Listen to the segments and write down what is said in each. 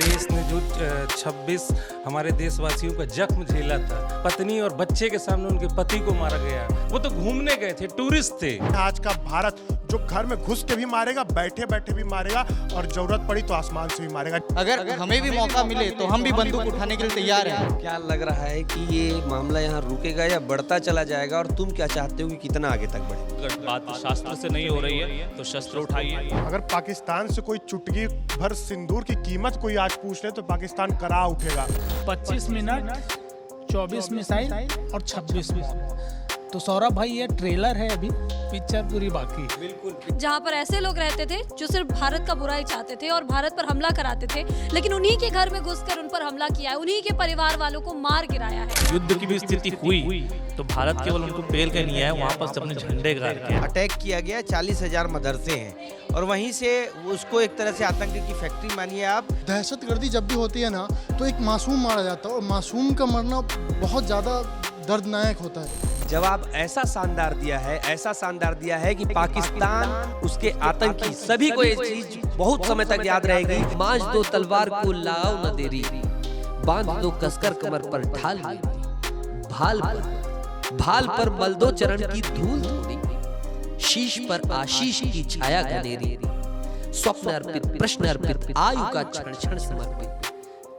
देश ने जो 26 हमारे देशवासियों का जख्म झेला था, पत्नी और बच्चे के सामने उनके पति को मारा गया, वो तो घूमने गए थे, टूरिस्ट थे। आज का भारत जो घर में घुस के भी मारेगा, बैठे बैठे भी मारेगा और जरूरत पड़ी तो आसमान से भी मारेगा। अगर हमें भी मौका मिले तो हम भी बंदूक उठाने के लिए तैयार हैं। क्या लग रहा है कि ये मामला यहाँ रुकेगा या बढ़ता चला जाएगा, और तुम क्या चाहते हो कि कितना आगे तक बढ़े? अगर बात शास्त्र से नहीं हो रही है तो शस्त्र उठाइए। अगर पाकिस्तान से कोई चुटकी भर सिंदूर की कीमत कोई आज पूछ ले तो पाकिस्तान करा उठेगा। 25 मिनट 24 मिसाइल और 26 मिसाइल। तो सौरभ भाई ये ट्रेलर है, अभी पिक्चर पूरी बाकी। जहाँ पर ऐसे लोग रहते थे जो सिर्फ भारत का बुरा ही चाहते थे और भारत पर हमला कराते थे, लेकिन उन्हीं के घर में घुसकर उन पर हमला किया है, उन्हीं के परिवार वालों को मार गिराया है। युद्ध की भी स्थिति हुई तो भारत केवल उनको पेल के नहीं आया, वहाँ पर अपने झंडे गाड़ के अटैक किया गया। 40,000 मदरसे हैं और वहीं से उसको एक तरह से आतंक की फैक्ट्री मानिए आप। दहशतगर्दी जब भी होती है ना तो एक मासूम मारा जाता है और मासूम का मरना बहुत ज़्यादा दर्दनाक होता है। जवाब ऐसा शानदार दिया है कि पाकिस्तान उसके आतंकी सभी को ये चीज बहुत समय तक याद रहेगी। मांझ दो तलवार को लगाओ न देरी, बांध दो कसकर कमर पर ढाल भाल पर मल दो चरण की धूल थोड़ी, शीश पर आशीष की छाया घनेरी, स्वप्न अर्पित प्रश्न अर्पित आयु का क्षण क्षण समर्पित,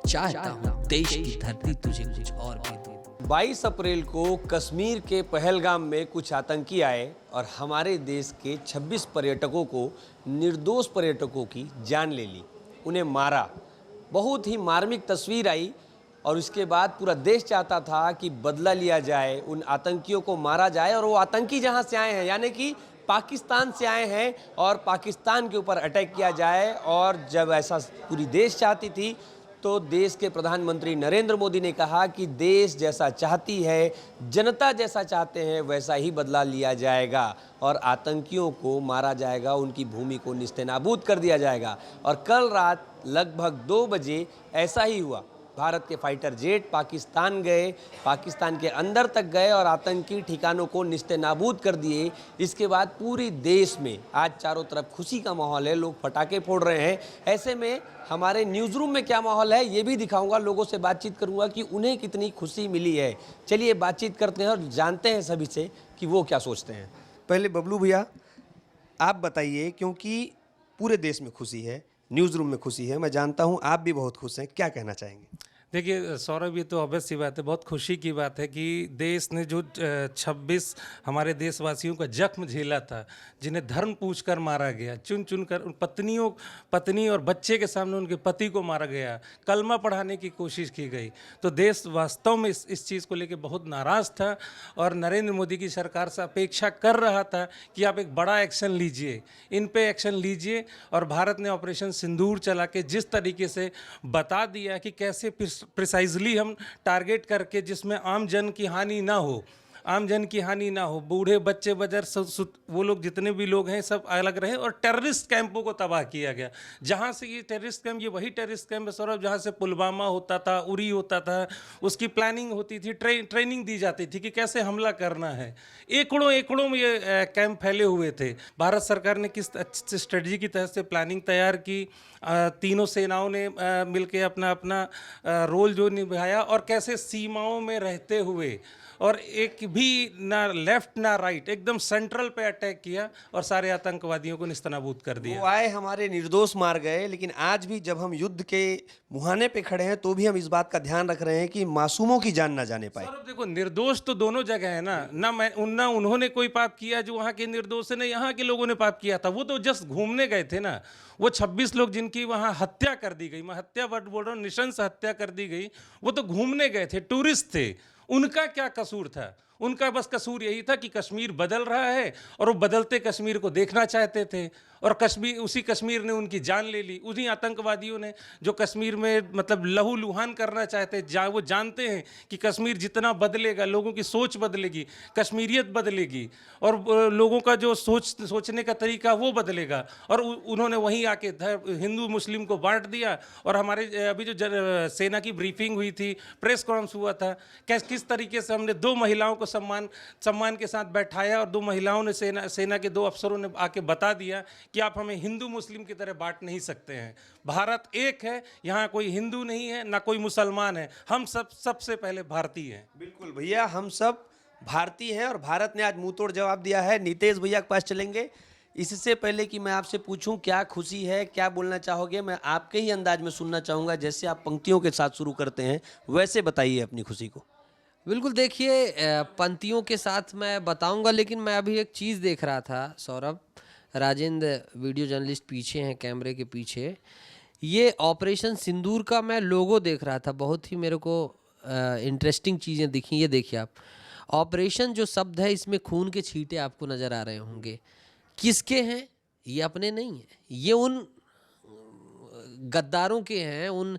चाहता हूँ देश की धरती तुझे कुछ और भी दूं। 22 अप्रैल को कश्मीर के पहलगाम में कुछ आतंकी आए और हमारे देश के 26 पर्यटकों को, निर्दोष पर्यटकों की जान ले ली, उन्हें मारा। बहुत ही मार्मिक तस्वीर आई और उसके बाद पूरा देश चाहता था कि बदला लिया जाए, उन आतंकियों को मारा जाए। और वो आतंकी जहां से आए हैं, यानी कि पाकिस्तान से आए हैं, और पाकिस्तान के ऊपर अटैक किया जाए। और जब ऐसा पूरी देश चाहती थी तो देश के प्रधानमंत्री नरेंद्र मोदी ने कहा कि देश जैसा चाहती है, जनता जैसा चाहते हैं, वैसा ही बदला लिया जाएगा और आतंकियों को मारा जाएगा, उनकी भूमि को निस्तेनाबूद कर दिया जाएगा। और कल रात लगभग 2 बजे ऐसा ही हुआ। भारत के फाइटर जेट पाकिस्तान गए, पाकिस्तान के अंदर तक गए और आतंकी ठिकानों को निस्तेनाबूद कर दिए। इसके बाद पूरे देश में आज चारों तरफ खुशी का माहौल है, लोग पटाखे फोड़ रहे हैं। ऐसे में हमारे न्यूज़ रूम में क्या माहौल है ये भी दिखाऊंगा, लोगों से बातचीत करूंगा कि उन्हें कितनी खुशी मिली है। चलिए बातचीत करते हैं और जानते हैं सभी से कि वो क्या सोचते हैं। पहले बबलू भैया आप बताइए, क्योंकि पूरे देश में खुशी है, न्यूज़ रूम में खुशी है, मैं जानता हूं आप भी बहुत खुश हैं, क्या कहना चाहेंगे? देखिए सौरभ, ये तो ऑब्वियस सी बात है, बहुत खुशी की बात है कि देश ने जो 26 हमारे देशवासियों का जख्म झेला था, जिन्हें धर्म पूछकर मारा गया, चुन चुन कर पत्नी और बच्चे के सामने उनके पति को मारा गया, कलमा पढ़ाने की कोशिश की गई, तो देश वास्तव में इस चीज़ को लेकर बहुत नाराज़ था और नरेंद्र मोदी की सरकार से अपेक्षा कर रहा था कि आप एक बड़ा एक्शन लीजिए, इन पे एक्शन लीजिए। और भारत ने ऑपरेशन सिंदूर चला के जिस तरीके से बता दिया कि कैसे प्रिसाइजली हम टारगेट करके, जिसमें आम जन की हानि ना हो, बूढ़े बच्चे बजर वो लोग जितने भी लोग हैं सब अलग रहे, और टेररिस्ट कैंपों को तबाह किया गया। जहाँ से ये टेररिस्ट कैंप, ये वही टेररिस्ट कैंप है सौरभ जहाँ से पुलवामा होता था, उरी होता था, उसकी प्लानिंग होती थी, ट्रेनिंग दी जाती थी कि कैसे हमला करना है। एकड़ों में ये कैंप फैले हुए थे। भारत सरकार ने किस स्ट्रेटजी की तहत से प्लानिंग तैयार की, तीनों सेनाओं ने मिलकर अपना रोल जो निभाया, और कैसे सीमाओं में रहते हुए और एक भी ना लेफ्ट ना राइट, एकदम सेंट्रल पे अटैक किया और सारे आतंकवादियों को निस्तेनाबूद कर दिया। वो आए, हमारे निर्दोष मार गए, लेकिन आज भी जब हम युद्ध के मुहाने पे खड़े हैं तो भी हम इस बात का ध्यान रख रहे हैं कि मासूमों की जान ना जाने पाए। सर देखो, निर्दोष तो दोनों जगह है ना उन्होंने कोई पाप किया जो वहाँ के निर्दोष है, ना यहाँ के लोगों ने पाप किया था। वो तो जस्ट घूमने गए थे ना। वो 26 लोग जिनकी वहाँ हत्या कर दी गई, मैं हत्या वर्ड बोल रहा हूँ, निशंस हत्या कर दी गई, वो तो घूमने गए थे, टूरिस्ट थे। उनका क्या कसूर था? उनका बस कसूर यही था कि कश्मीर बदल रहा है और वो बदलते कश्मीर को देखना चाहते थे, और उसी कश्मीर ने उनकी जान ले ली। उन्हीं आतंकवादियों ने जो कश्मीर में मतलब लहूलुहान करना चाहते, वो जानते हैं कि कश्मीर जितना बदलेगा, लोगों की सोच बदलेगी, कश्मीरियत बदलेगी और लोगों का जो सोचने का तरीका वो बदलेगा। और उन्होंने वहीं आके हिंदू मुस्लिम को बांट दिया। और हमारे अभी जो सेना की ब्रीफिंग हुई थी, प्रेस कॉन्फ्रेंस हुआ था, किस किस तरीके से हमने 2 महिलाओं को सम्मान के साथ बैठाया और 2 महिलाओं ने सेना के 2 अफसरों ने आके बता दिया कि आप हमें हिंदू मुस्लिम की तरह बांट नहीं सकते हैं। भारत एक है, यहाँ कोई हिंदू नहीं है ना कोई मुसलमान है, हम सबसे पहले भारतीय हैं। बिल्कुल भैया, हम सब भारतीय हैं और भारत ने आज मुंह तोड़ जवाब दिया है। नितेश भैया के पास चलेंगे। इससे पहले कि मैं आपसे पूछूं क्या खुशी है, क्या बोलना चाहोगे, मैं आपके ही अंदाज में सुनना चाहूँगा। जैसे आप पंक्तियों के साथ शुरू करते हैं वैसे बताइए अपनी खुशी को। बिल्कुल, देखिए पंक्तियों के साथ मैं बताऊंगा, लेकिन मैं अभी एक चीज़ देख रहा था सौरभ, राजेंद्र वीडियो जर्नलिस्ट पीछे हैं कैमरे के पीछे, ये ऑपरेशन सिंदूर का मैं लोगो देख रहा था, बहुत ही मेरे को इंटरेस्टिंग चीज़ें दिखी। ये देखिए आप, ऑपरेशन जो शब्द है इसमें खून के छींटे आपको नज़र आ रहे होंगे। किसके हैं? ये अपने नहीं हैं, ये उन गद्दारों के हैं, उन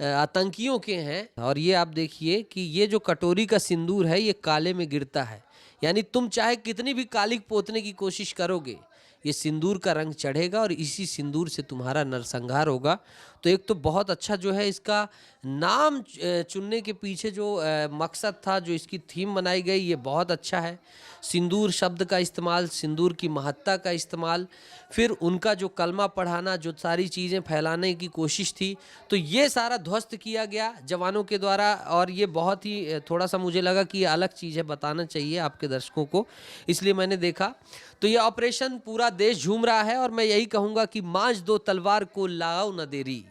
आतंकियों के हैं। और ये आप देखिए कि ये जो कटोरी का सिंदूर है ये काले में गिरता है, यानी तुम चाहे कितनी भी काली पोतने की कोशिश करोगे, ये सिंदूर का रंग चढ़ेगा और इसी सिंदूर से तुम्हारा नरसंहार होगा। तो एक तो बहुत अच्छा जो है इसका नाम चुनने के पीछे जो मकसद था, जो इसकी थीम बनाई गई, ये बहुत अच्छा है। सिंदूर शब्द का इस्तेमाल, सिंदूर की महत्ता का इस्तेमाल, फिर उनका जो कलमा पढ़ाना, जो सारी चीज़ें फैलाने की कोशिश थी, तो ये सारा ध्वस्त किया गया जवानों के द्वारा। और ये बहुत ही थोड़ा सा मुझे लगा कि ये अलग चीज़ है, बताना चाहिए आपके दर्शकों को, इसलिए मैंने देखा। तो ये ऑपरेशन पूरा देश झूम रहा है और मैं यही कहूँगा कि मांझ दो तलवार को लगाओ न देरी,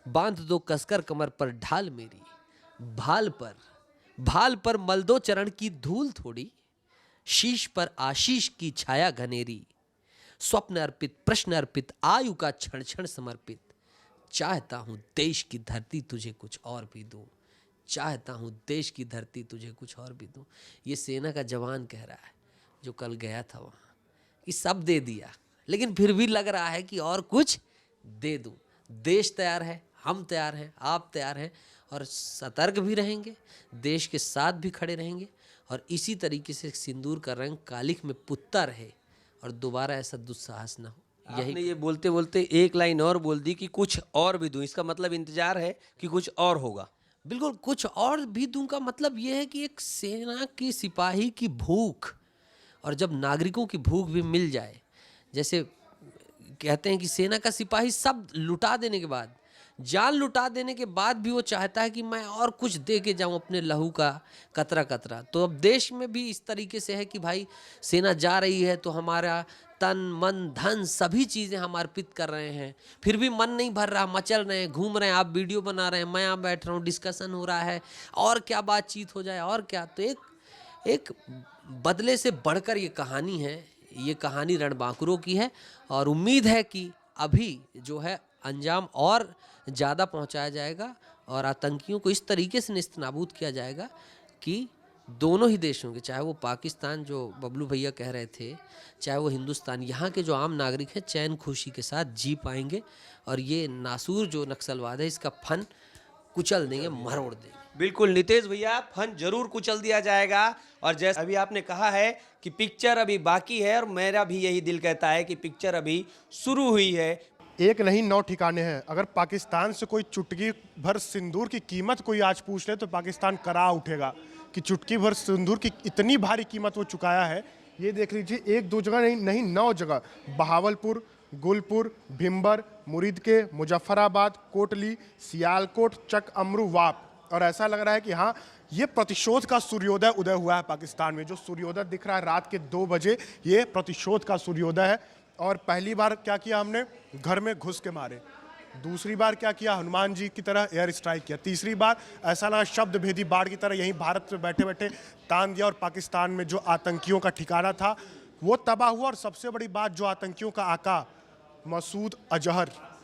बांध दो कसकर कमर पर ढाल मेरी, भाल पर मल दो चरण की धूल थोड़ी, शीश पर आशीष की छाया घनेरी, स्वप्न अर्पित प्रश्न अर्पित आयु का क्षण क्षण समर्पित, चाहता हूं देश की धरती तुझे कुछ और भी दूं, चाहता हूं देश की धरती तुझे कुछ और भी दूं। ये सेना का जवान कह रहा है जो कल गया था वहां, कि सब दे दिया लेकिन फिर भी लग रहा है कि और कुछ दे दूं। देश तैयार है, हम तैयार हैं, आप तैयार हैं और सतर्क भी रहेंगे, देश के साथ भी खड़े रहेंगे और इसी तरीके से सिंदूर का रंग कालिख में पुतता रहे और दोबारा ऐसा दुस्साहस ना हो। आपने ये बोलते बोलते एक लाइन और बोल दी कि कुछ और भी दूं, इसका मतलब इंतजार है कि कुछ और होगा। बिल्कुल, कुछ और भी दूं का मतलब ये है कि एक सेना की सिपाही की भूख, और जब नागरिकों की भूख भी मिल जाए, जैसे कहते हैं कि सेना का सिपाही सब लुटा देने के बाद, जान लुटा देने के बाद भी वो चाहता है कि मैं और कुछ दे के जाऊं अपने लहू का कतरा कतरा। तो अब देश में भी इस तरीके से है कि भाई सेना जा रही है तो हमारा तन मन धन सभी चीज़ें हम अर्पित कर रहे हैं, फिर भी मन नहीं भर रहा, मचल रहे हैं, घूम रहे हैं, आप वीडियो बना रहे हैं, मैं यहाँ बैठ रहा हूँ, डिस्कशन हो रहा है और क्या बातचीत हो जाए और क्या। तो एक बदले से बढ़कर ये कहानी है, ये कहानी रणबांकुरों की है और उम्मीद है कि अभी जो है अंजाम और ज़्यादा पहुंचाया जाएगा और आतंकियों को इस तरीके से नेस्तनाबूद किया जाएगा कि दोनों ही देशों के, चाहे वो पाकिस्तान जो बबलू भैया कह रहे थे, चाहे वो हिंदुस्तान, यहाँ के जो आम नागरिक हैं चैन खुशी के साथ जी पाएंगे और ये नासूर जो नक्सलवाद है इसका फन कुचल देंगे, मरोड़ देंगे। बिल्कुल नितेश भैया, फन जरूर कुचल दिया जाएगा। और जैसे अभी आपने कहा है कि पिक्चर अभी बाकी है और मेरा भी यही दिल कहता है कि पिक्चर अभी शुरू हुई है। एक नहीं 9 ठिकाने हैं। अगर पाकिस्तान से कोई चुटकी भर सिंदूर की कीमत कोई आज पूछ ले तो पाकिस्तान करा उठेगा कि चुटकी भर सिंदूर की इतनी भारी कीमत वो चुकाया है। ये देख लीजिए, 1-2 जगह नहीं 9 जगह, बहावलपुर, गुलपुर, भिम्बर, मुरीदके, मुजफ्फराबाद, कोटली, सियालकोट, चक अमरू, वाप। और ऐसा लग रहा है कि हाँ, ये प्रतिशोध का सूर्योदय उदय हुआ है पाकिस्तान में। जो सूर्योदय दिख रहा है रात के 2 बजे, ये प्रतिशोध का सूर्योदय है। और पहली बार क्या किया हमने, घर में घुस के मारे। दूसरी बार क्या किया, हनुमान जी की तरह एयर स्ट्राइक किया। तीसरी बार ऐसा लगा शब्द भेदी बाढ़ की तरह यहीं भारत में बैठे बैठे तान दिया और पाकिस्तान में जो आतंकियों का ठिकाना था वो तबाह हुआ। और सबसे बड़ी बात, जो आतंकियों का आका मसूद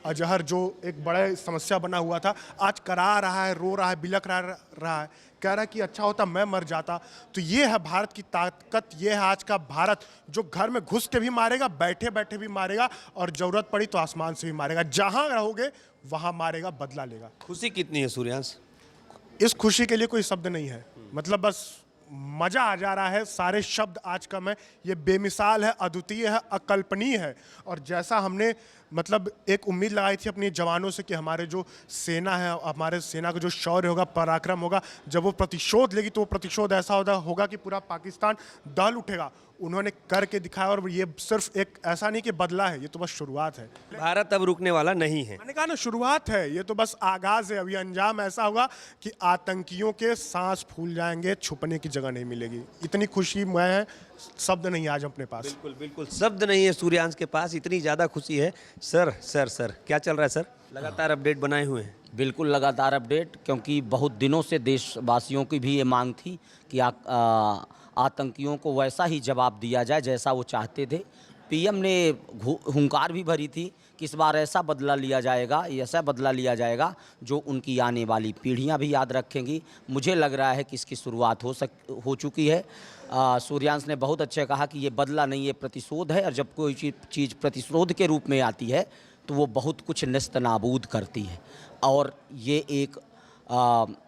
अजहर जो एक बड़ा समस्या बना हुआ था, आज करा रहा है, रो रहा है, बिलख रहा है, कह रहा है कि अच्छा होता मैं मर जाता। तो ये है भारत की ताकत, ये है आज का भारत, जो घर में घुस के भी मारेगा, बैठे बैठे भी मारेगा और जरूरत पड़ी तो आसमान से भी मारेगा। जहां रहोगे वहां मारेगा, बदला लेगा। खुशी कितनी है सूर्यांश? इस खुशी के लिए कोई शब्द नहीं है, मतलब बस मजा आ जा रहा है। सारे शब्द आज का मैं, ये बेमिसाल है, अद्वितीय है, अकल्पनीय है। और जैसा हमने मतलब एक उम्मीद लगाई थी अपने जवानों से कि हमारे जो सेना है, हमारे सेना का जो शौर्य होगा, पराक्रम होगा, जब वो प्रतिशोध लेगी तो वो प्रतिशोध ऐसा होगा कि पूरा पाकिस्तान दल उठेगा। उन्होंने करके दिखाया और ये सिर्फ एक ऐसा नहीं कि बदला है, ये तो बस शुरुआत है। भारत अब रुकने वाला नहीं है। मैंने कहा ना शुरुआत है, ये तो बस आगाज है। अभी अंजाम ऐसा होगा कि आतंकियों के सांस फूल जाएंगे, छुपने की जगह नहीं मिलेगी। इतनी खुशी मैं शब्द नहीं आज अपने पास। बिल्कुल बिल्कुल शब्द नहीं है सूर्यांश के पास, इतनी ज़्यादा खुशी है। सर क्या चल रहा है सर? लगातार अपडेट बनाए हुए हैं। बिल्कुल लगातार अपडेट, क्योंकि बहुत दिनों से देशवासियों की भी ये मांग थी कि आतंकियों को वैसा ही जवाब दिया जाए जैसा वो चाहते थे। पीएम ने हुंकार भी भरी थी कि इस बार ऐसा बदला लिया जाएगा जो उनकी आने वाली पीढ़ियां भी याद रखेंगी। मुझे लग रहा है कि इसकी शुरुआत हो चुकी है। सूर्यांश ने बहुत अच्छा कहा कि ये बदला नहीं, ये प्रतिशोध है, और जब कोई चीज़ प्रतिशोध के रूप में आती है तो वो बहुत कुछ नेस्तनाबूद करती है। और ये एक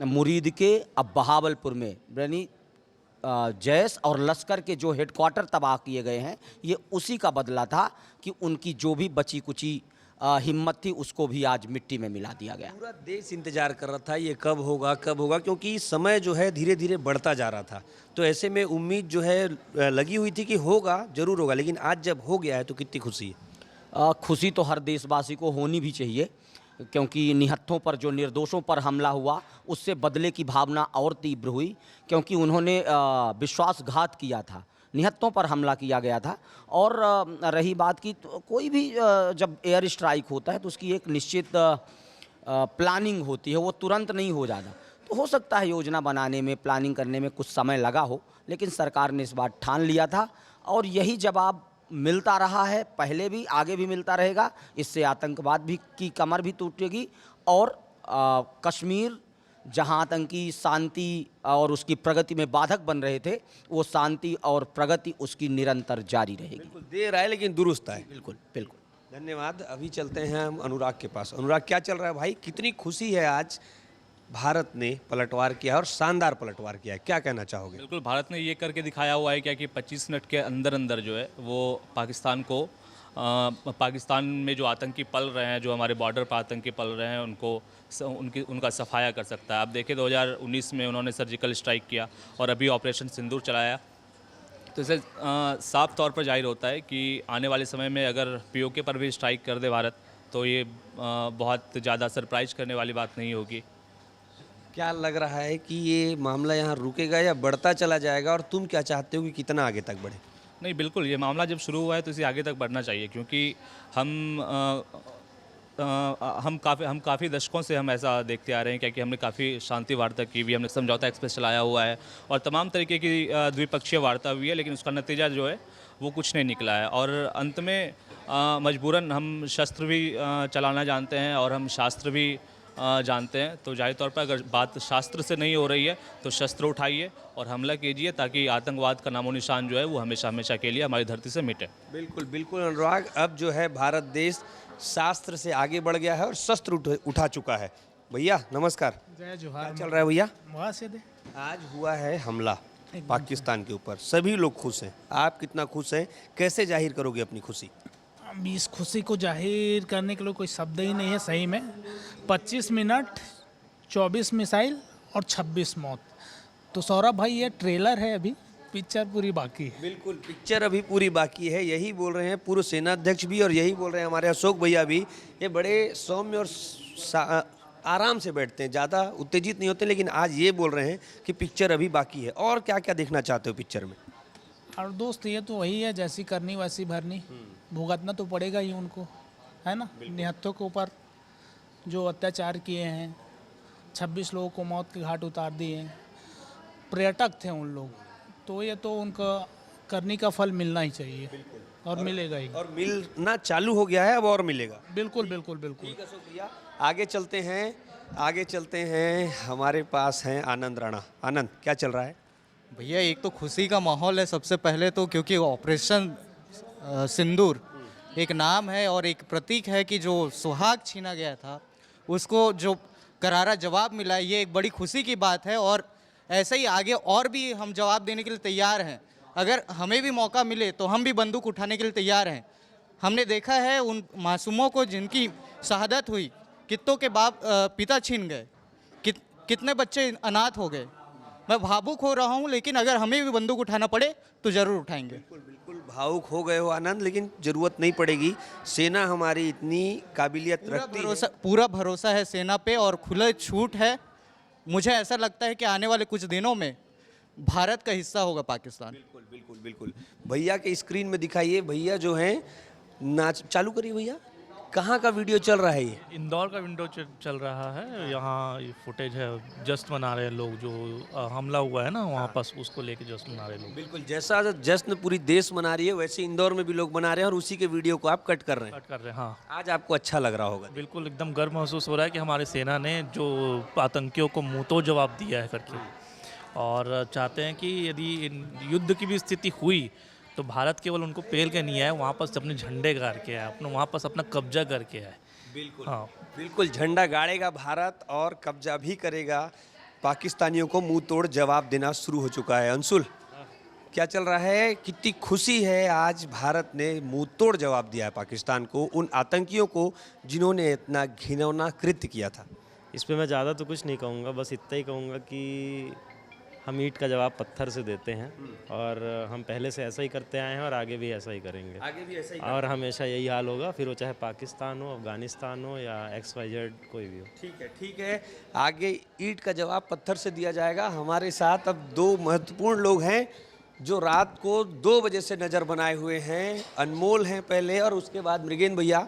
मुरीद के अब बहावलपुर में यानी जैश और लश्कर के जो हेडक्वार्टर तबाह किए गए हैं, ये उसी का बदला था कि उनकी जो भी बची कुची हिम्मत थी उसको भी आज मिट्टी में मिला दिया गया। पूरा देश इंतजार कर रहा था ये कब होगा, क्योंकि समय जो है धीरे धीरे बढ़ता जा रहा था। तो ऐसे में उम्मीद जो है लगी हुई थी कि होगा, जरूर होगा, लेकिन आज जब हो गया है तो कितनी खुशी है। खुशी तो हर देशवासी को होनी भी चाहिए, क्योंकि निहत्थों पर, जो निर्दोषों पर हमला हुआ, उससे बदले की भावना और तीव्र हुई, क्योंकि उन्होंने विश्वासघात किया था, निहत्थों पर हमला किया गया था। और रही बात की, तो कोई भी जब एयर स्ट्राइक होता है तो उसकी एक निश्चित प्लानिंग होती है, वो तुरंत नहीं हो जाता। तो हो सकता है योजना बनाने में, प्लानिंग करने में कुछ समय लगा हो, लेकिन सरकार ने इस बार ठान लिया था और यही जवाब मिलता रहा है, पहले भी, आगे भी मिलता रहेगा। इससे आतंकवाद भी की कमर भी टूटेगी और कश्मीर जहां आतंकी शांति और उसकी प्रगति में बाधक बन रहे थे, वो शांति और प्रगति उसकी निरंतर जारी रहेगी। बिल्कुल देर आए लेकिन दुरुस्त आए। बिल्कुल बिल्कुल। धन्यवाद। अभी चलते हैं हम अनुराग के पास। अनुराग, क्या चल रहा है भाई? कितनी खुशी है आज भारत ने पलटवार किया और शानदार पलटवार किया है, क्या कहना चाहोगे? बिल्कुल, भारत ने ये करके दिखाया हुआ है क्या कि 25 मिनट के अंदर अंदर जो है वो पाकिस्तान को पाकिस्तान में जो आतंकी पल रहे हैं, जो हमारे बॉर्डर पर आतंकी पल रहे हैं, उनका सफाया कर सकता है। आप देखें 2019 में उन्होंने सर्जिकल स्ट्राइक किया और अभी ऑपरेशन सिंदूर चलाया। तो इससे साफ तौर पर जाहिर होता है कि आने वाले समय में अगर पीओके पर भी स्ट्राइक कर दे भारत, तो ये बहुत ज़्यादा सरप्राइज करने वाली बात नहीं होगी। क्या लग रहा है कि ये मामला यहाँ रुकेगा या बढ़ता चला जाएगा, और तुम क्या चाहते हो कि कितना आगे तक बढ़े? नहीं, बिल्कुल, ये मामला जब शुरू हुआ है तो इसे आगे तक बढ़ना चाहिए, क्योंकि हम काफ़ी दशकों से हम ऐसा देखते आ रहे हैं, क्योंकि हमने काफ़ी शांति वार्ता की हुई, हमने समझौता एक्सप्रेस चलाया हुआ है और तमाम तरीके की द्विपक्षीय वार्ता हुई है, लेकिन उसका नतीजा जो है वो कुछ नहीं निकला है। और अंत में मजबूरन हम शस्त्र भी चलाना जानते हैं और हम शास्त्र भी जानते हैं। तो जाहिर तौर पर अगर बात शास्त्र से नहीं हो रही है तो शस्त्र उठाइए और हमला कीजिए, ताकि आतंकवाद का नामो निशान जो है वो हमेशा हमेशा के लिए हमारी धरती से मिटे। बिल्कुल बिल्कुल अनुराग, अब जो है भारत देश शास्त्र से आगे बढ़ गया है और शस्त्र उठा चुका है। भैया नमस्कार। जय जोहार। क्या चल रहा है भैया? वहाँ से दे। आज हुआ है हमला पाकिस्तान के ऊपर, सभी लोग खुश हैं, आप कितना खुश हैं, कैसे जाहिर करोगे अपनी खुशी? अब इस खुशी को जाहिर करने के लिए कोई शब्द ही नहीं है सही में। 25 मिनट 24 मिसाइल और 26 मौत। तो सौरभ भाई ये ट्रेलर है, अभी पिक्चर पूरी बाकी है। बिल्कुल, पिक्चर अभी पूरी बाकी है, यही बोल रहे हैं पूर्व सेनाध्यक्ष भी और यही बोल रहे हैं हमारे अशोक भैया भी। ये बड़े सौम्य और आराम से बैठते हैं, ज़्यादा उत्तेजित नहीं होते, लेकिन आज ये बोल रहे हैं कि पिक्चर अभी बाकी है। और क्या क्या देखना चाहते हो पिक्चर में? और दोस्त ये तो वही है, जैसी करनी वैसी भरनी, भुगतना तो पड़ेगा ही उनको, है ना। निहत्थों के ऊपर जो अत्याचार किए हैं, 26 लोगों को मौत के घाट उतार दिए हैं, पर्यटक थे उन लोग, तो ये तो उनका करने का फल मिलना ही चाहिए और मिलेगा ही, और मिलना चालू हो गया है, अब और मिलेगा। बिल्कुल बिल्कुल बिल्कुल। ठीक है अशोक भैया, आगे चलते हैं हमारे पास हैं आनंद राणा। आनंद, क्या चल रहा है? भैया एक तो खुशी का माहौल है सबसे पहले तो, क्योंकि ऑपरेशन सिंदूर एक नाम है और एक प्रतीक है कि जो सुहाग छीना गया था उसको जो करारा जवाब मिला, ये एक बड़ी खुशी की बात है। और ऐसे ही आगे और भी हम जवाब देने के लिए तैयार हैं। अगर हमें भी मौका मिले तो हम भी बंदूक उठाने के लिए तैयार हैं। हमने देखा है उन मासूमों को जिनकी शहादत हुई, कितनों के पिता छीन गए, कितने बच्चे अनाथ हो गए। मैं भावुक हो रहा हूँ, लेकिन अगर हमें भी बंदूक उठाना पड़े तो ज़रूर उठाएंगे। बिल्कुल भावुक हो गए हो आनंद, लेकिन ज़रूरत नहीं पड़ेगी। सेना हमारी इतनी काबिलियत रखती है। पूरा भरोसा है सेना पे और खुला छूट है। मुझे ऐसा लगता है कि आने वाले कुछ दिनों में भारत का हिस्सा होगा पाकिस्तान। बिल्कुल बिल्कुल बिल्कुल। भैया के स्क्रीन में दिखाइए, भैया जो हैं नाच चालू करिए। भैया कहाँ का वीडियो चल रहा है ये? इंदौर का विंडो चल रहा है। यहाँ ये फुटेज है, जश्न मना रहे हैं लोग, जो हमला हुआ है ना वहाँ पास, उसको लेके जश्न मना रहे हैं लोग। बिल्कुल, जैसा जश्न पूरी देश मना रही है वैसे इंदौर में भी लोग मना रहे हैं, और उसी के वीडियो को आप कट कर रहे हैं। हाँ। आज आपको अच्छा लग रहा होगा। बिल्कुल एकदम गर्व महसूस हो रहा है कि हमारे सेना ने जो आतंकियों को मुंहतोड़ जवाब दिया है करके, और चाहते हैं कि यदि युद्ध की भी स्थिति हुई तो भारत केवल उनको पेल के नहीं आए, वहाँ पर अपने झंडे गाड़ के आए, अपने वहाँ पर अपना कब्जा करके आए। बिल्कुल हाँ, बिल्कुल झंडा गाड़ेगा भारत और कब्जा भी करेगा। पाकिस्तानियों को मुंह तोड़ जवाब देना शुरू हो चुका है। अंशुल, क्या चल रहा है? कितनी खुशी है आज भारत ने मुंह तोड़ जवाब दिया है पाकिस्तान को, उन आतंकियों को जिन्होंने इतना घिनौना कृत्य किया था। इस पर मैं ज़्यादा तो कुछ नहीं कहूँगा, बस इतना ही कहूँगा कि हम ईंट का जवाब पत्थर से देते हैं, और हम पहले से ऐसा ही करते आए हैं और आगे भी ऐसा ही करेंगे। आगे भी ऐसा ही और हमेशा यही हाल होगा, फिर वो चाहे पाकिस्तान हो, अफगानिस्तान हो या XYZ कोई भी हो। ठीक है, ठीक है। आगे ईंट का जवाब पत्थर से दिया जाएगा। हमारे साथ अब दो महत्वपूर्ण लोग हैं जो रात को 2 बजे से नज़र बनाए हुए हैं। अनमोल हैं पहले, और उसके बाद मृगेंद्र भैया।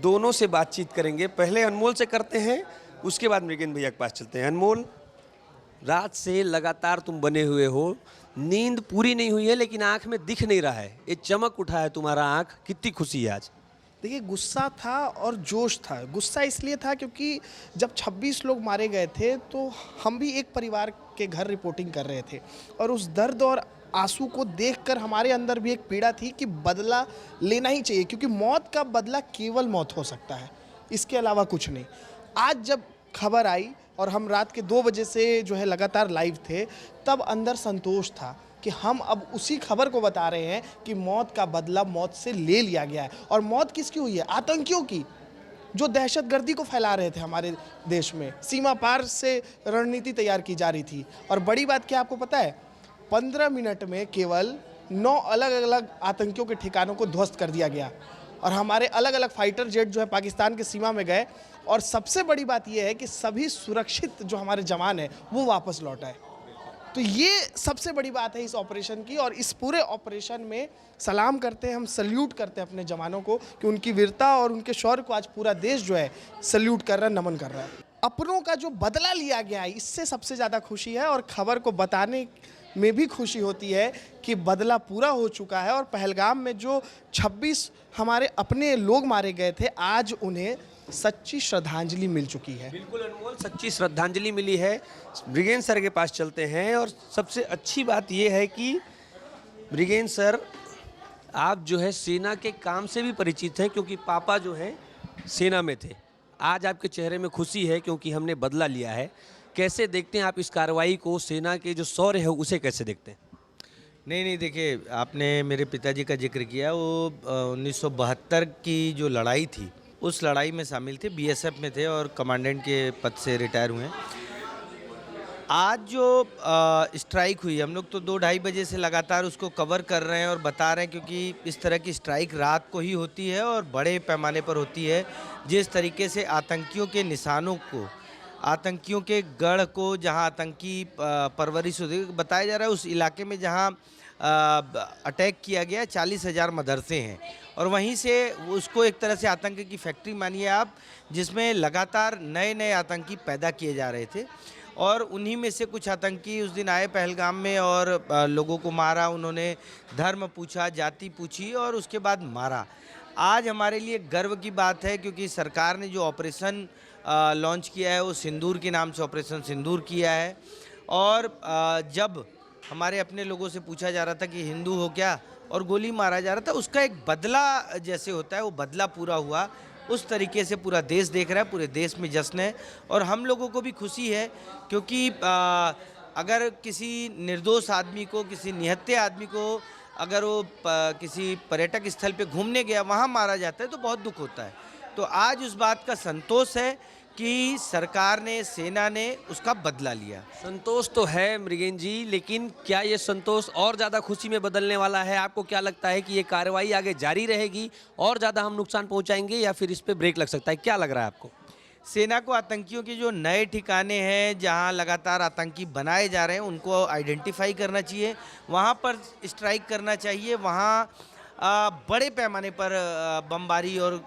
दोनों से बातचीत करेंगे। पहले अनमोल से करते हैं, उसके बाद मृगेंद्र भैया के पास चलते हैं। अनमोल, रात से लगातार तुम बने हुए हो, नींद पूरी नहीं हुई है, लेकिन आंख में दिख नहीं रहा है, ये चमक उठा है तुम्हारा आंख। कितनी खुशी है आज? देखिए, गुस्सा था और जोश था। गुस्सा इसलिए था क्योंकि जब 26 लोग मारे गए थे तो हम भी एक परिवार के घर रिपोर्टिंग कर रहे थे, और उस दर्द और आंसू को देखकर हमारे अंदर भी एक पीड़ा थी कि बदला लेना ही चाहिए, क्योंकि मौत का बदला केवल मौत हो सकता है, इसके अलावा कुछ नहीं। आज जब खबर आई और हम रात के 2 बजे से जो है लगातार लाइव थे, तब अंदर संतोष था कि हम अब उसी खबर को बता रहे हैं कि मौत का बदला मौत से ले लिया गया है। और मौत किसकी हुई है? आतंकियों की, जो दहशतगर्दी को फैला रहे थे हमारे देश में। सीमा पार से रणनीति तैयार की जा रही थी। और बड़ी बात क्या आपको पता है? 15 मिनट में केवल 9 अलग अलग आतंकियों के ठिकानों को ध्वस्त कर दिया गया, और हमारे अलग अलग फाइटर जेट जो है पाकिस्तान की सीमा में गए। और सबसे बड़ी बात यह है कि सभी सुरक्षित जो हमारे जवान हैं वो वापस लौट आए। तो ये सबसे बड़ी बात है इस ऑपरेशन की, और इस पूरे ऑपरेशन में सलाम करते हैं हम, सल्यूट करते हैं अपने जवानों को कि उनकी वीरता और उनके शौर्य को आज पूरा देश जो है सल्यूट कर रहा है, नमन कर रहा है। अपनों का जो बदला लिया गया है, इससे सबसे ज़्यादा खुशी है, और खबर को बताने में भी खुशी होती है कि बदला पूरा हो चुका है। और पहलगाम में जो 26 हमारे अपने लोग मारे गए थे, आज उन्हें सच्ची श्रद्धांजलि मिल चुकी है। बिल्कुल अनमोल, सच्ची श्रद्धांजलि मिली है। मृगेंद्र सर के पास चलते हैं, और सबसे अच्छी बात यह है कि मृगेंद्र सर, आप जो है सेना के काम से भी परिचित हैं, क्योंकि पापा जो हैं सेना में थे। आज आपके चेहरे में खुशी है क्योंकि हमने बदला लिया है। कैसे देखते हैं आप इस कार्रवाई को? सेना के जो शौर्य है उसे कैसे देखते हैं? नहीं, देखिए, आपने मेरे पिताजी का जिक्र किया। वो 1972 की जो लड़ाई थी, उस लड़ाई में शामिल थे, BSF में थे और कमांडेंट के पद से रिटायर हुए हैं। आज जो स्ट्राइक हुई, हम लोग तो 2-2:30 बजे से लगातार उसको कवर कर रहे हैं और बता रहे हैं, क्योंकि इस तरह की स्ट्राइक रात को ही होती है और बड़े पैमाने पर होती है। जिस तरीके से आतंकियों के निशानों को, आतंकियों के गढ़ को, जहां आतंकी परवरिश होती है, बताया जा रहा है उस इलाके में जहां अटैक किया गया, 40,000 मदरसे हैं, और वहीं से उसको एक तरह से आतंक की फैक्ट्री मानिए आप, जिसमें लगातार नए नए आतंकी पैदा किए जा रहे थे। और उन्हीं में से कुछ आतंकी उस दिन आए पहलगाम में और लोगों को मारा। उन्होंने धर्म पूछा, जाति पूछी और उसके बाद मारा। आज हमारे लिए गर्व की बात है, क्योंकि सरकार ने जो ऑपरेशन लॉन्च किया है वो सिंदूर के नाम से ऑपरेशन सिंदूर किया है। और जब हमारे अपने लोगों से पूछा जा रहा था कि हिंदू हो क्या, और गोली मारा जा रहा था, उसका एक बदला जैसे होता है, वो बदला पूरा हुआ। उस तरीके से पूरा देश देख रहा है, पूरे देश में जश्न है, और हम लोगों को भी खुशी है, क्योंकि अगर किसी निर्दोष आदमी को, किसी निहत्थे आदमी को अगर वो किसी पर्यटक स्थल पे घूमने गया वहाँ मारा जाता है तो बहुत दुख होता है। तो आज उस बात का संतोष है कि सरकार ने, सेना ने उसका बदला लिया। संतोष तो है मृगेन जी, लेकिन क्या ये संतोष और ज़्यादा खुशी में बदलने वाला है? आपको क्या लगता है कि ये कार्रवाई आगे जारी रहेगी, और ज़्यादा हम नुकसान पहुंचाएंगे, या फिर इस पे ब्रेक लग सकता है? क्या लग रहा है आपको? सेना को आतंकियों के जो नए ठिकाने हैं जहां लगातार आतंकी बनाए जा रहे हैं उनको आइडेंटिफाई करना चाहिए, वहां पर स्ट्राइक करना चाहिए, वहां बड़े पैमाने पर बमबारी और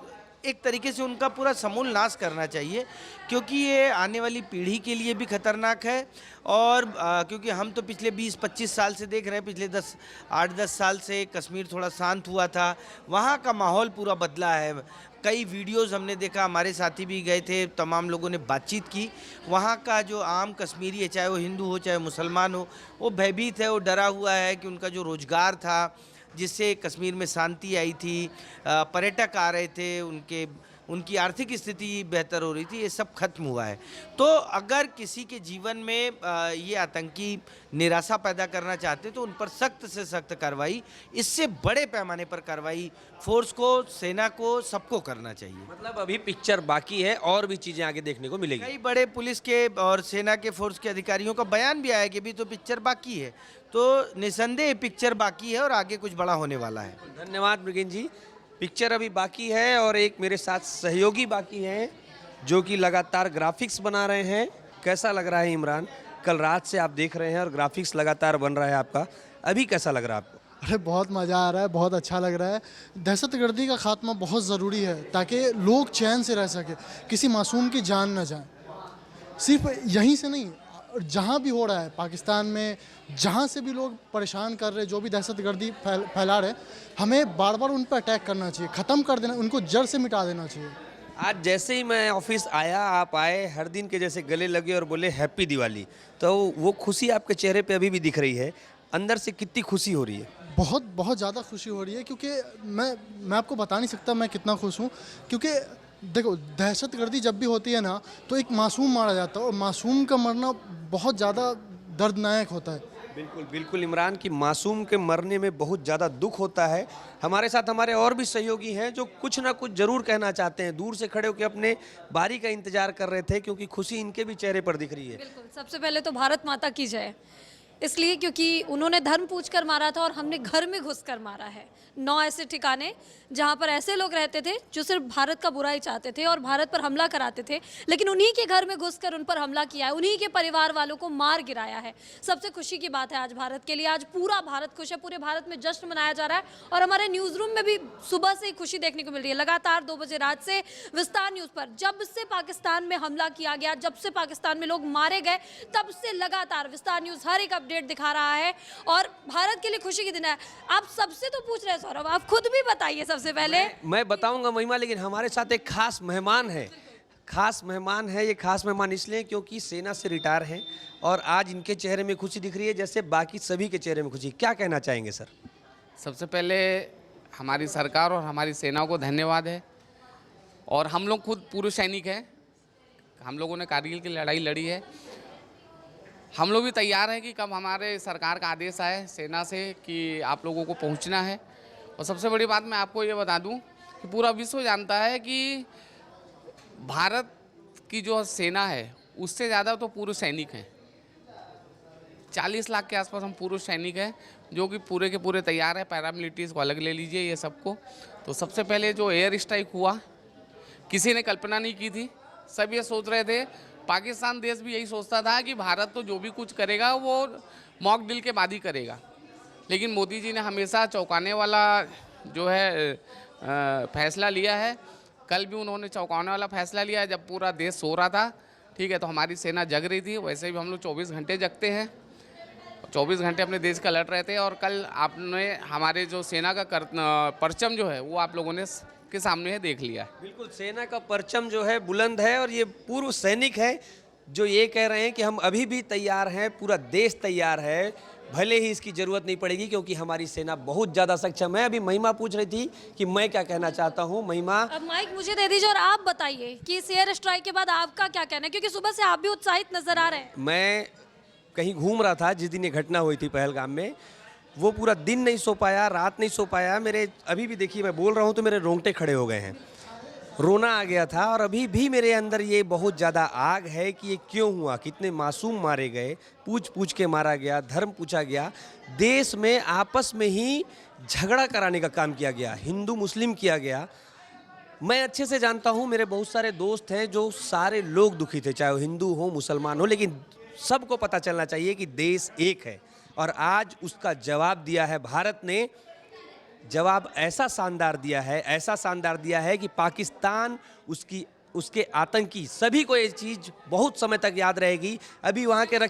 एक तरीके से उनका पूरा समूल नाश करना चाहिए, क्योंकि ये आने वाली पीढ़ी के लिए भी खतरनाक है। और क्योंकि हम तो पिछले 20-25 साल से देख रहे हैं, पिछले 8-10 साल से कश्मीर थोड़ा शांत हुआ था, वहाँ का माहौल पूरा बदला है। कई वीडियोस हमने देखा, हमारे साथी भी गए थे, तमाम लोगों ने बातचीत की, वहाँ का जो आम कश्मीरी है, चाहे वो हिंदू हो चाहे मुसलमान हो, वो भयभीत है, वो डरा हुआ है कि उनका जो रोज़गार था जिससे कश्मीर में शांति आई थी, पर्यटक आ रहे थे, उनकी आर्थिक स्थिति बेहतर हो रही थी, ये सब खत्म हुआ है। तो अगर किसी के जीवन में ये आतंकी निराशा पैदा करना चाहते तो उन पर सख्त से सख्त कार्रवाई, इससे बड़े पैमाने पर कार्रवाई फोर्स को, सेना को, सबको करना चाहिए। मतलब अभी पिक्चर बाकी है, और भी चीज़ें आगे देखने को मिलेगी। कई बड़े पुलिस के और सेना के फोर्स के अधिकारियों का बयान भी आया कि अभी तो पिक्चर बाकी है, तो निसंदेह पिक्चर बाकी है और आगे कुछ बड़ा होने वाला है। धन्यवाद मृगेन जी। पिक्चर अभी बाकी है, और एक मेरे साथ सहयोगी बाकी हैं जो कि लगातार ग्राफिक्स बना रहे हैं। कैसा लग रहा है इमरान? कल रात से आप देख रहे हैं और ग्राफिक्स लगातार बन रहा है आपका, अभी कैसा लग रहा है आपको? अरे बहुत मज़ा आ रहा है, बहुत अच्छा लग रहा है। दहशतगर्दी का खात्मा बहुत ज़रूरी है ताकि लोग चैन से रह सके, किसी मासूम की जान न जाए। सिर्फ यहीं से नहीं, जहाँ भी हो रहा है पाकिस्तान में, जहाँ से भी लोग परेशान कर रहे, जो भी दहशतगर्दी फैला रहे, हमें बार बार उन पर अटैक करना चाहिए, ख़त्म कर देना, उनको जड़ से मिटा देना चाहिए। आज जैसे ही मैं ऑफिस आया, आप आए, हर दिन के जैसे गले लगे और बोले हैप्पी दिवाली, तो वो खुशी आपके चेहरे पे अभी भी दिख रही है। अंदर से कितनी खुशी हो रही है? बहुत बहुत ज़्यादा खुशी हो रही है, क्योंकि मैं आपको बता नहीं सकता मैं कितना खुश हूँ। क्योंकि देखो, दहशतगर्दी जब भी होती है ना, तो एक मासूम मारा जाता है, और मासूम का मरना बहुत ज़्यादा दर्दनाक होता है। बिल्कुल बिल्कुल इमरान, की मासूम के मरने में बहुत ज़्यादा दुख होता है। हमारे साथ हमारे और भी सहयोगी हैं जो कुछ ना कुछ ज़रूर कहना चाहते हैं, दूर से खड़े होकर अपने बारी का इंतजार कर रहे थे, क्योंकि खुशी इनके भी चेहरे पर दिख रही है। बिल्कुल, सबसे पहले तो भारत माता की जय, इसलिए क्योंकि उन्होंने धर्म पूछकर मारा था और हमने घर में घुसकर मारा है। 9 ऐसे ठिकाने जहाँ पर ऐसे लोग रहते थे जो सिर्फ भारत का बुरा ही चाहते थे और भारत पर हमला कराते थे, लेकिन उन्हीं के घर में घुसकर उन पर हमला किया है, उन्हीं के परिवार वालों को मार गिराया है। सबसे खुशी की बात है आज भारत के लिए, आज पूरा भारत खुश है, पूरे भारत में जश्न मनाया जा रहा है। और हमारे न्यूज़ रूम में भी सुबह से ही खुशी देखने को मिल रही है। लगातार 2 बजे रात से विस्तार न्यूज़ पर, जब से पाकिस्तान में हमला किया गया, जब से पाकिस्तान में लोग मारे गए, तब से लगातार विस्तार न्यूज़ हर एक अपडेट दिखा रहा है, और भारत के लिए खुशी की दिन है। आप सबसे तो पूछ रहे हैं सौरभ, आप खुद भी बताइए सबसे पहले। मैं बताऊंगा महिमा, लेकिन हमारे साथ एक खास मेहमान है। खास मेहमान है, ये खास मेहमान इसलिए क्योंकि सेना से रिटायर हैं, और आज इनके चेहरे में खुशी दिख रही है जैसे बाकी सभी के चेहरे में खुशी। क्या कहना चाहेंगे सर? सबसे पहले हमारी सरकार और हमारी सेना को धन्यवाद है, और हम लोग खुद पूर्व सैनिक हैं, हम लोगों ने कारगिल की लड़ाई लड़ी है। हम लोग भी तैयार हैं कि कब हमारे सरकार का आदेश आए सेना से कि आप लोगों को पहुंचना है। और सबसे बड़ी बात मैं आपको ये बता दूं कि पूरा विश्व जानता है कि भारत की जो सेना है उससे ज़्यादा तो पूर्व सैनिक हैं। 40 लाख के आसपास हम पूर्व सैनिक हैं जो कि पूरे के पूरे तैयार है। पैरामिलिट्रीज़ को अलग ले लीजिए, ये सबको। तो सबसे पहले जो एयर स्ट्राइक हुआ, किसी ने कल्पना नहीं की थी। सब ये सोच रहे थे, पाकिस्तान देश भी यही सोचता था कि भारत तो जो भी कुछ करेगा वो मॉक ड्रिल के बाद ही करेगा, लेकिन मोदी जी ने हमेशा चौंकाने वाला जो है फैसला लिया है। कल भी उन्होंने चौंकाने वाला फैसला लिया है, जब पूरा देश सो रहा था, ठीक है, तो हमारी सेना जग रही थी। वैसे भी हम लोग 24 घंटे जगते हैं, 24 घंटे अपने देश का लड़ रहे थे। और कल आपने हमारे जो सेना का परचम जो है वो आप लोगों ने के सामने है देख लिया। बिल्कुल, सेना का परचम जो है बुलंद है, और ये पूर्व सैनिक है जो ये कह रहे हैं कि हम अभी भी तैयार हैं, पूरा देश तैयार है, भले ही इसकी ज़रूरत नहीं पड़ेगी क्योंकि हमारी सेना बहुत ज़्यादा सक्षम है। अभी महिमा पूछ रही थी कि मैं क्या कहना चाहता हूँ। महिमा, अब माइक मुझे दे दीजिए और आप बताइए कि इस एयर स्ट्राइक के बाद आपका क्या कहना है, क्योंकि सुबह से आप भी उत्साहित नजर आ रहे हैं। मैं कहीं घूम रहा था जिस दिन ये घटना हुई थी पहलगाम में, वो पूरा दिन नहीं सो पाया, रात नहीं सो पाया। मेरे अभी भी देखिए मैं बोल रहा हूँ तो मेरे रोंगटे खड़े हो गए हैं, रोना आ गया था। और अभी भी मेरे अंदर ये बहुत ज़्यादा आग है कि ये क्यों हुआ, कितने मासूम मारे गए, पूछ पूछ के मारा गया, धर्म पूछा गया, देश में आपस में ही झगड़ा कराने का काम किया गया, हिंदू मुस्लिम किया गया। मैं अच्छे से जानता हूँ, मेरे बहुत सारे दोस्त हैं जो सारे लोग दुखी थे, चाहे वो हिंदू हो मुसलमान हो, लेकिन सबको पता चलना चाहिए कि देश एक है। और आज उसका जवाब दिया है भारत ने, जवाब ऐसा शानदार दिया है, ऐसा शानदार दिया है कि पाकिस्तान उसके आतंकी सभी को ये चीज़ बहुत समय तक याद रहेगी। अभी वहाँ के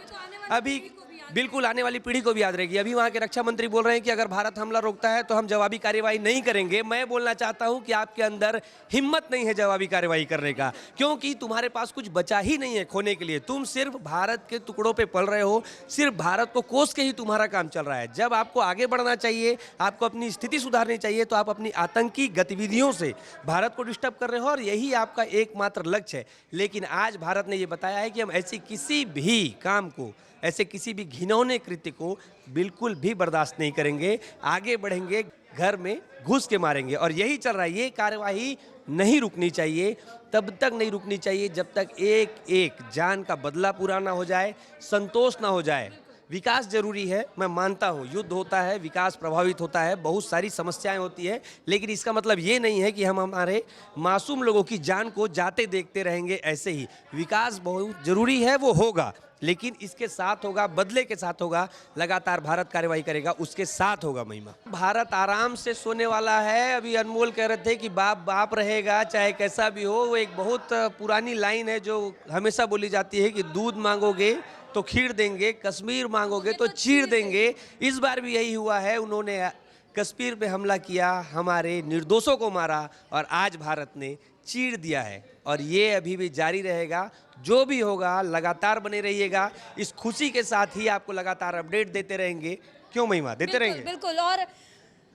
अभी बिल्कुल आने वाली पीढ़ी को भी याद रहेगी। अभी वहाँ के रक्षा मंत्री बोल रहे हैं कि अगर भारत हमला रोकता है तो हम जवाबी कार्रवाई नहीं करेंगे। मैं बोलना चाहता हूँ कि आपके अंदर हिम्मत नहीं है जवाबी कार्रवाई करने का, क्योंकि तुम्हारे पास कुछ बचा ही नहीं है खोने के लिए। तुम सिर्फ भारत के टुकड़ों पे पल रहे हो, सिर्फ भारत को कोस के ही तुम्हारा काम चल रहा है। जब आपको आगे बढ़ना चाहिए, आपको अपनी स्थिति सुधारनी चाहिए, तो आप अपनी आतंकी गतिविधियों से भारत को डिस्टर्ब कर रहे हो और यही आपका एकमात्र लक्ष्य है। लेकिन आज भारत ने ये बताया है कि हम ऐसी किसी भी काम को, ऐसे किसी भी घिनौने कृत्य को बिल्कुल भी बर्दाश्त नहीं करेंगे, आगे बढ़ेंगे, घर में घुस के मारेंगे। और यही चल रहा है। ये कार्यवाही नहीं रुकनी चाहिए, तब तक नहीं रुकनी चाहिए जब तक एक एक जान का बदला पूरा ना हो जाए, संतोष ना हो जाए। विकास जरूरी है, मैं मानता हूँ, युद्ध होता है, विकास प्रभावित होता है, बहुत सारी समस्याएं होती है, लेकिन इसका मतलब ये नहीं है कि हम हमारे मासूम लोगों की जान को जाते देखते रहेंगे ऐसे ही। विकास बहुत जरूरी है, वो होगा, लेकिन इसके साथ होगा, बदले के साथ होगा। लगातार भारत कार्रवाई करेगा, उसके साथ होगा महिमा। भारत आराम से सोने वाला है। अभी अनमोल कह रहे थे कि बाप बाप रहेगा चाहे कैसा भी हो। वो एक बहुत पुरानी लाइन है जो हमेशा बोली जाती है कि दूध मांगोगे तो खीर देंगे, कश्मीर मांगोगे तो चीर देंगे। इस बार भी यही हुआ है। उन्होंने कश्मीर पे हमला किया, हमारे निर्दोषों को मारा, और आज भारत ने चीर दिया है। और ये अभी भी जारी रहेगा। जो भी होगा लगातार बने रहिएगा। इस खुशी के साथ ही आपको लगातार अपडेट देते रहेंगे। क्यों महिमा, देते रहेंगे बिल्कुल। और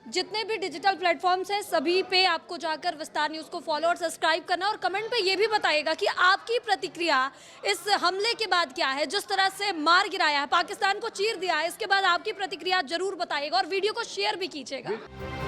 जितने भी डिजिटल प्लेटफॉर्म्स हैं सभी पे आपको जाकर विस्तार न्यूज़ को फॉलो और सब्सक्राइब करना, और कमेंट पे ये भी बताइएगा कि आपकी प्रतिक्रिया इस हमले के बाद क्या है। जिस तरह से मार गिराया है, पाकिस्तान को चीर दिया है, इसके बाद आपकी प्रतिक्रिया जरूर बताइएगा और वीडियो को शेयर भी कीजिएगा।